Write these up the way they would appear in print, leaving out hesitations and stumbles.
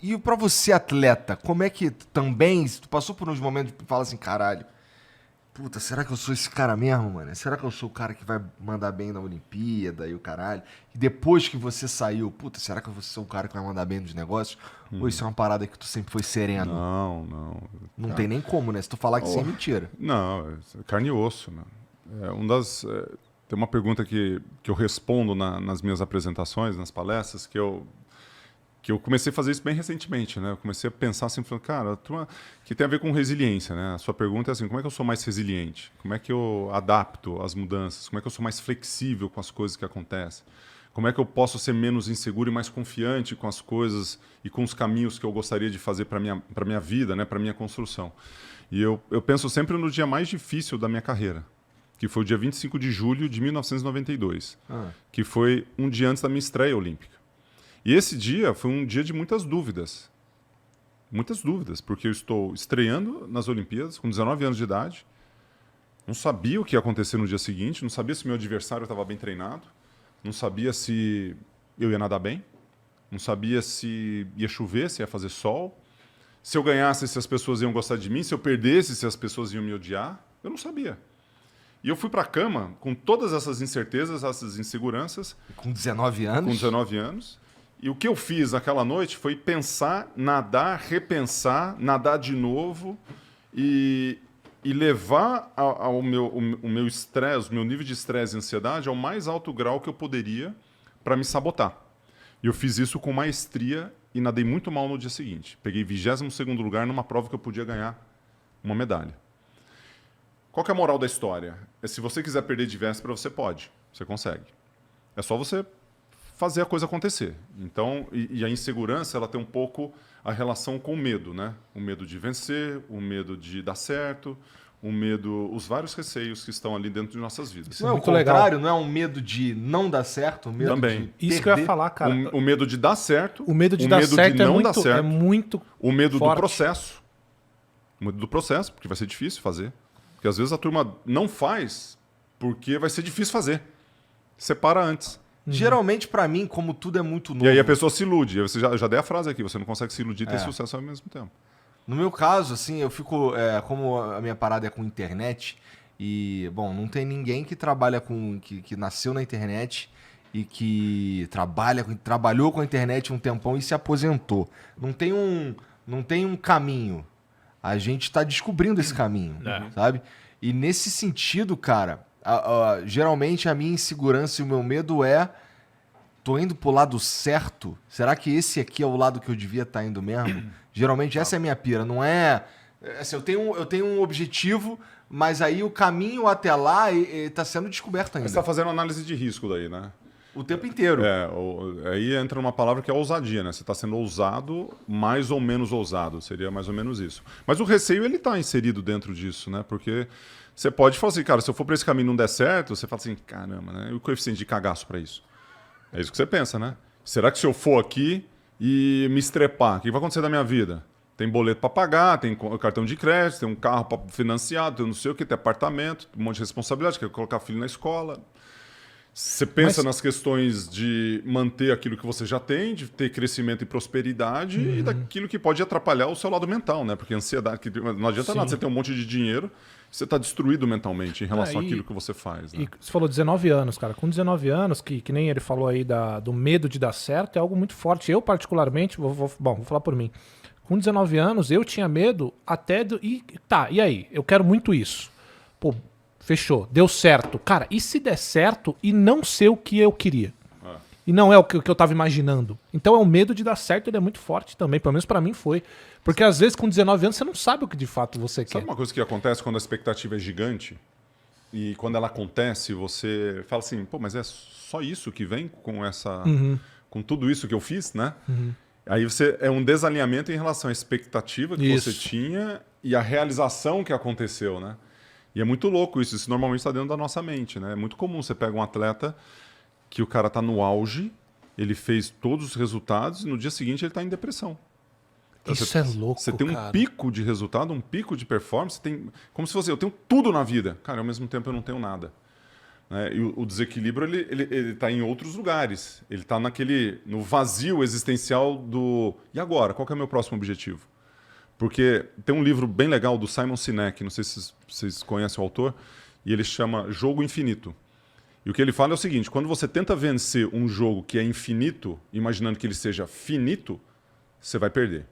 E pra você, atleta, como é que também, tu passou por uns momentos que fala assim, caralho, puta, será que eu sou esse cara mesmo, mano? Será que eu sou o cara que vai mandar bem na Olimpíada e o caralho? E depois que você saiu, puta, será que eu vou ser o cara que vai mandar bem nos negócios? Ou isso é uma parada que tu sempre foi sereno? Não, não. Não tem nem como, né? Se tu falar que sim, é Oh, mentira. não, é carne e osso, né? Tem uma pergunta que eu respondo nas minhas apresentações, nas palestras, que eu comecei a fazer isso bem recentemente, né? Eu comecei a pensar assim, falando, cara, que tem a ver com resiliência, né? A sua pergunta é assim, como é que eu sou mais resiliente? Como é que eu adapto às mudanças? Como é que eu sou mais flexível com as coisas que acontecem? Como é que eu posso ser menos inseguro e mais confiante com as coisas e com os caminhos que eu gostaria de fazer para minha vida, né? Para minha construção? E eu penso sempre no dia mais difícil da minha carreira, que foi o dia 25 de julho de 1992, que foi um dia antes da minha estreia olímpica. E esse dia foi um dia de muitas dúvidas. Muitas dúvidas, porque eu estou estreando nas Olimpíadas com 19 anos de idade, não sabia o que ia acontecer no dia seguinte, não sabia se meu adversário estava bem treinado, não sabia se eu ia nadar bem, não sabia se ia chover, se ia fazer sol, se eu ganhasse, se as pessoas iam gostar de mim, se eu perdesse, se as pessoas iam me odiar. Eu não sabia. E eu fui para a cama com todas essas incertezas, essas inseguranças. Com 19 anos? Com 19 anos. E o que eu fiz naquela noite foi pensar, nadar, repensar, nadar de novo e levar o meu estresse, o meu nível de estresse e ansiedade ao mais alto grau que eu poderia para me sabotar. E eu fiz isso com maestria e nadei muito mal no dia seguinte. Peguei 22º lugar numa prova que eu podia ganhar uma medalha. Qual que é a moral da história? É se você quiser perder de véspera, você pode. Você consegue. É só você fazer a coisa acontecer. Então, e a insegurança, ela tem um pouco a relação com o medo, né? O medo de vencer, o medo de dar certo, o medo, os vários receios que estão ali dentro de nossas vidas. Isso não é o contrário, não é um medo de não dar certo, o medo também. de isso que eu ia falar, cara. O medo de dar certo, o medo de dar certo de não é dar certo, é muito o medo forte. do processo. O medo do processo, porque vai ser difícil fazer. Porque às vezes a turma não faz porque vai ser difícil fazer. Separa antes. Geralmente, pra mim, como tudo é muito novo... E aí a pessoa se ilude. Você já dei a frase aqui, você não consegue se iludir e ter sucesso ao mesmo tempo. No meu caso, assim, eu fico... como a minha parada é com internet, e, bom, não tem ninguém que trabalha com... que nasceu na internet e que trabalhou com a internet um tempão e se aposentou. Não tem um caminho. A gente tá descobrindo esse caminho, sabe? E nesse sentido, cara... geralmente a minha insegurança e o meu medo tô indo pro lado certo? Será que esse aqui é o lado que eu devia estar indo mesmo? Geralmente essa é a minha pira, não é... Assim, eu tenho um objetivo, mas aí o caminho até lá tá sendo descoberto ainda. Você está fazendo análise de risco daí, né? O tempo inteiro. Aí entra uma palavra que é ousadia, né? Você está sendo ousado, mais ou menos ousado, seria mais ou menos isso. Mas o receio, ele está inserido dentro disso, né? Porque você pode falar assim, cara, se eu for para esse caminho e não der certo, você fala assim, caramba, né? E o coeficiente de cagaço para isso? É isso que você pensa, né? Será que se eu for aqui e me estrepar, o que vai acontecer na minha vida? Tem boleto para pagar, tem cartão de crédito, tem um carro para financiar, tem não sei o que, tem apartamento, um monte de responsabilidade, quer colocar filho na escola. Você pensa nas questões de manter aquilo que você já tem, de ter crescimento e prosperidade e daquilo que pode atrapalhar o seu lado mental, né? Porque a ansiedade, não adianta nada você ter um monte de dinheiro, você está destruído mentalmente em relação àquilo que você faz. Né? E você falou 19 anos, cara. Com 19 anos, que nem ele falou aí do medo de dar certo, é algo muito forte. Eu, particularmente, vou falar por mim. Com 19 anos, eu tinha medo até do... E aí? Eu quero muito isso. Pô, fechou, deu certo. Cara, e se der certo e não ser o que eu queria? E não é o que eu tava imaginando. Então é o medo de dar certo, ele é muito forte também. Pelo menos pra mim foi. Porque às vezes com 19 anos você não sabe o que de fato você quer. Sabe uma coisa que acontece quando a expectativa é gigante? E quando ela acontece, você fala assim, pô, mas é só isso que vem com essa... com tudo isso que eu fiz, né? Aí é um desalinhamento em relação à expectativa que você tinha e a realização que aconteceu, né? E é muito louco isso. Isso normalmente está dentro da nossa mente, né? É muito comum. Você pega um atleta que o cara está no auge, ele fez todos os resultados e no dia seguinte ele está em depressão. Então, isso é louco, você tem cara. Um pico de resultado, um pico de performance, como se fosse, eu tenho tudo na vida. Cara, ao mesmo tempo eu não tenho nada. né? E o desequilíbrio ele tá em outros lugares. Ele está no vazio existencial do... E agora? Qual que é o meu próximo objetivo? Porque tem um livro bem legal do Simon Sinek, não sei se vocês conhecem o autor, e ele chama Jogo Infinito. E o que ele fala é o seguinte, quando você tenta vencer um jogo que é infinito, imaginando que ele seja finito, você vai perder.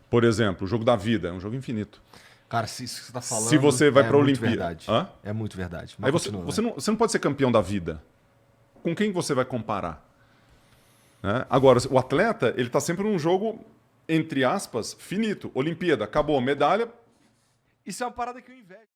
Por exemplo, o jogo da vida é um jogo infinito. Cara, se isso que você tá falando... Se você vai para a muito Olimpíada... verdade. Hã? É muito verdade. Aí Mas você não pode ser campeão da vida. Com quem você vai comparar? Né? Agora, o atleta, ele está sempre num jogo, entre aspas, finito. Olimpíada, acabou, medalha. Isso é uma parada que eu invejo.